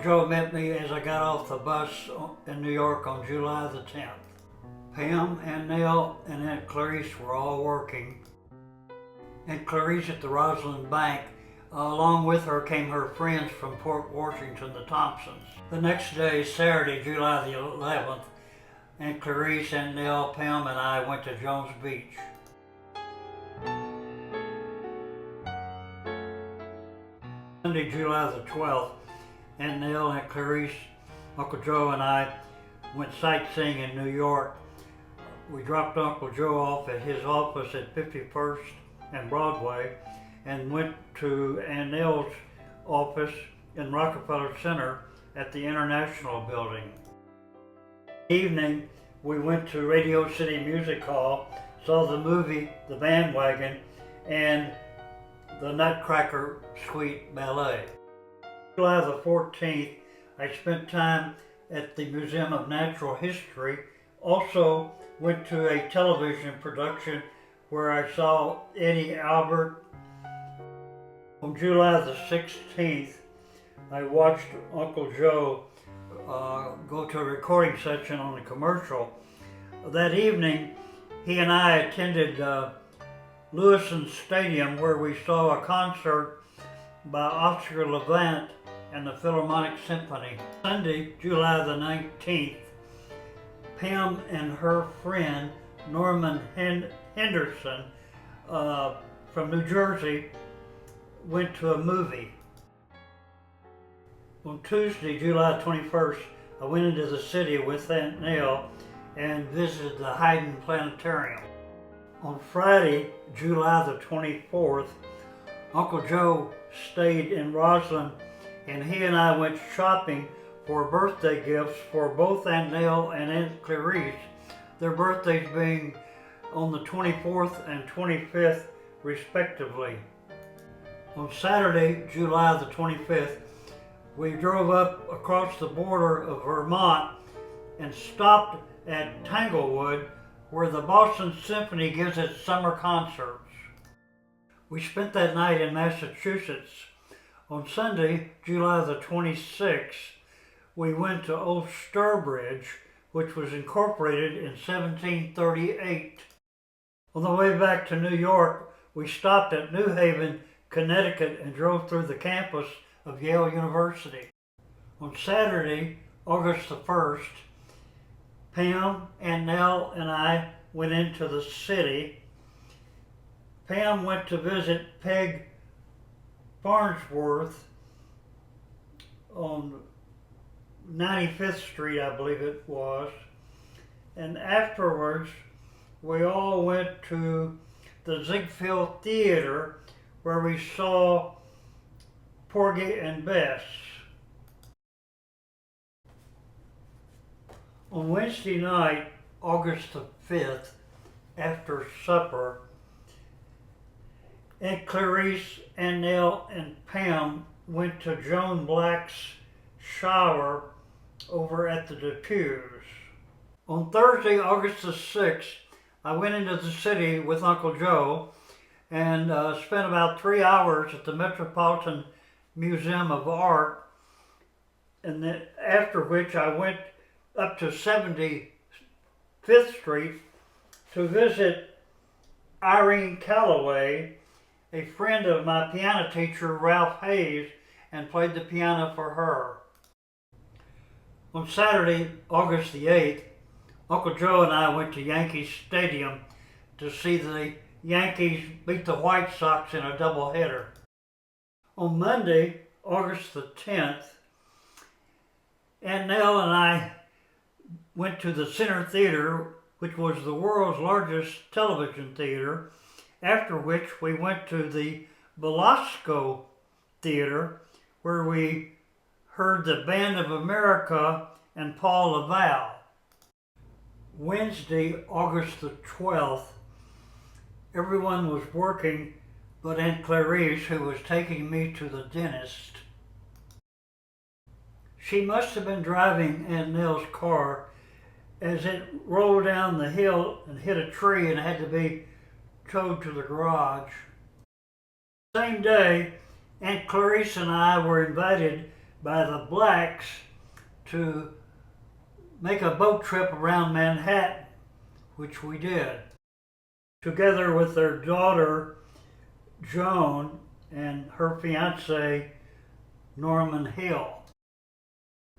Uncle Joe met me as I got off the bus in New York on July the 10th. Pam, Aunt Nell, and Aunt Clarice were all working. Aunt Clarice at the Roslyn Bank. Along with her came her friends from Port Washington, the Thompsons. The next day, Saturday, July the 11th, Aunt Clarice, Aunt Nell, Pam, and I went to Jones Beach. Sunday, July the 12th, Aunt Nell, Aunt Clarice, Uncle Joe, and I went sightseeing in New York. We dropped Uncle Joe off at his office at 51st and Broadway and went to Anne Nell's office in Rockefeller Center at the International Building. Evening, we went to Radio City Music Hall, saw the movie The Bandwagon and the Nutcracker Suite Ballet. July the 14th, I spent time at the Museum of Natural History. Also went to a television production where I saw Eddie Albert. On July the 16th, I watched Uncle Joe go to a recording session on a commercial. That evening, he and I attended Lewiston Stadium where we saw a concert by Oscar Levant and the Philharmonic Symphony. Sunday, July the 19th, Pam and her friend Norman Henderson from New Jersey went to a movie. On Tuesday, July 21st, I went into the city with Aunt Nell and visited the Hayden Planetarium. On Friday, July the 24th, Uncle Joe stayed in Roslyn and he and I went shopping for birthday gifts for both Aunt Nell and Aunt Clarice, their birthdays being on the 24th and 25th respectively. On Saturday, July the 25th, we drove up across the border of Vermont and stopped at Tanglewood where the Boston Symphony gives its summer concerts. We spent that night in Massachusetts. On Sunday, July the 26th, we went to Old Sturbridge, which was incorporated in 1738. On the way back to New York, we stopped at New Haven, Connecticut, and drove through the campus of Yale University. On Saturday, August the 1st, Pam, Aunt Nell, and I went into the city. Pam went to visit Peg Farnsworth on 95th Street, I believe it was. And afterwards, we all went to the Ziegfeld Theater where we saw Porgy and Bess. On Wednesday night, August the 5th, after supper, Aunt Clarice, Aunt Nell, and Pam went to Joan Black's shower over at the Depews. On Thursday, August the 6th, I went into the city with Uncle Joe and spent about 3 hours at the Metropolitan Museum of Art, and then after which I went up to 75th Street to visit Irene Calloway, a friend of my piano teacher Ralph Hayes, and played the piano for her. On Saturday, August the 8th, Uncle Joe and I went to Yankee Stadium to see the Yankees beat the White Sox in a doubleheader. On Monday, August the 10th, Aunt Nell and I went to the Center Theater, which was the world's largest television theater, after which we went to the Belasco Theater, where we heard the Band of America and Paul LaValle. Wednesday, August the 12th, everyone was working but Aunt Clarice, who was taking me to the dentist. She must have been driving Aunt Nell's car as it rolled down the hill and hit a tree and had to be towed to the garage. Same day, Aunt Clarice and I were invited by the blacks to make a boat trip around Manhattan, which we did, together with their daughter Joan and her fiance Norman Hill.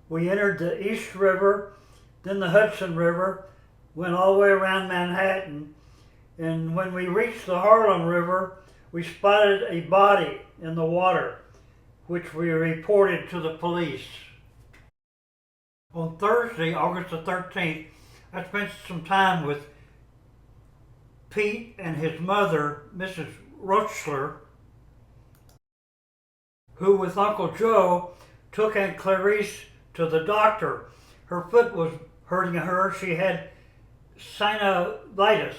We entered the East River, then the Hudson River, went all the way around Manhattan, and when we reached the Harlem River, we spotted a body in the water, which we reported to the police. On Thursday, August the 13th, I spent some time with Pete and his mother, Mrs. Rochler, who with Uncle Joe took Aunt Clarice to the doctor. Her foot was hurting her. She had synovitis.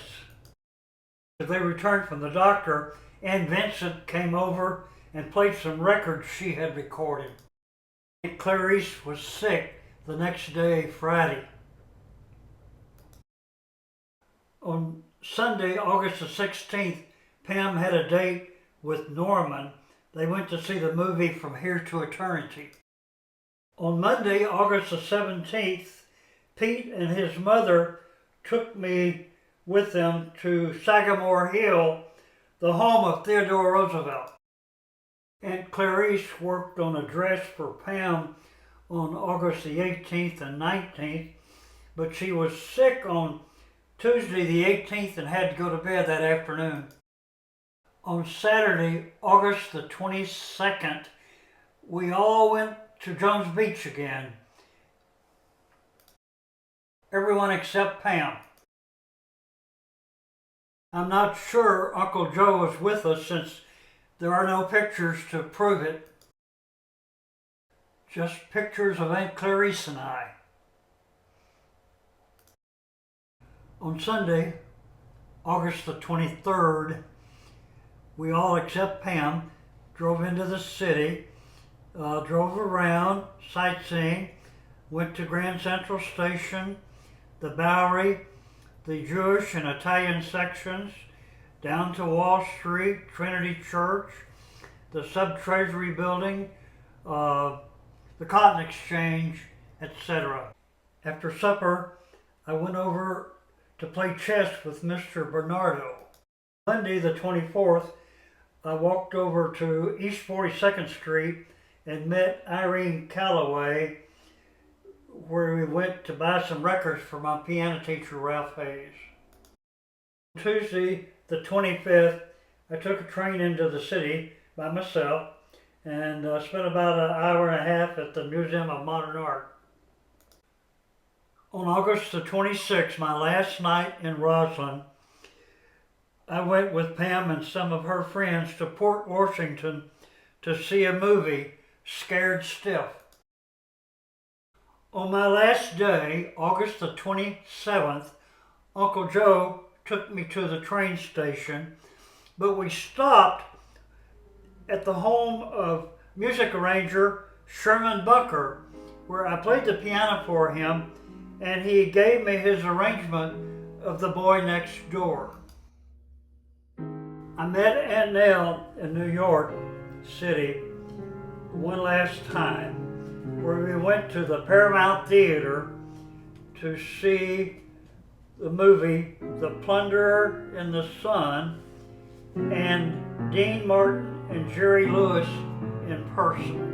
As they returned from the doctor, Anne Vincent came over and played some records she had recorded. Aunt Clarice was sick the next day, Friday. On Sunday, August the 16th, Pam had a date with Norman. They went to see the movie From Here to Eternity. On Monday, August the 17th, Pete and his mother took me with them to Sagamore Hill, the home of Theodore Roosevelt. Aunt Clarice worked on a dress for Pam on August the 18th and 19th, but she was sick on Tuesday the 18th and had to go to bed that afternoon. On Saturday, August the 22nd, we all went to Jones Beach again. Everyone except Pam. I'm not sure Uncle Joe was with us since there are no pictures to prove it. Just pictures of Aunt Clarice and I. On Sunday, August the 23rd, we all except Pam drove into the city, drove around, sightseeing, went to Grand Central Station, the Bowery, the Jewish and Italian sections, down to Wall Street, Trinity Church, the Sub-Treasury Building, the Cotton Exchange, etc. After supper, I went over to play chess with Mr. Bernardo. Monday the 24th, I walked over to East 42nd Street and met Irene Calloway, where we went to buy some records for my piano teacher, Ralph Hayes. Tuesday the 25th, I took a train into the city by myself and spent about an hour and a half at the Museum of Modern Art. On August the 26th, my last night in Roslyn, I went with Pam and some of her friends to Port Washington to see a movie, Scared Stiff. On my last day, August the 27th, Uncle Joe took me to the train station, but we stopped at the home of music arranger Sherman Bunker, where I played the piano for him, and he gave me his arrangement of The Boy Next Door. I met Aunt Nell in New York City one last time, where we went to the Paramount Theater to see the movie The Plunderer in the Sun, and Dean Martin and Jerry Lewis in person.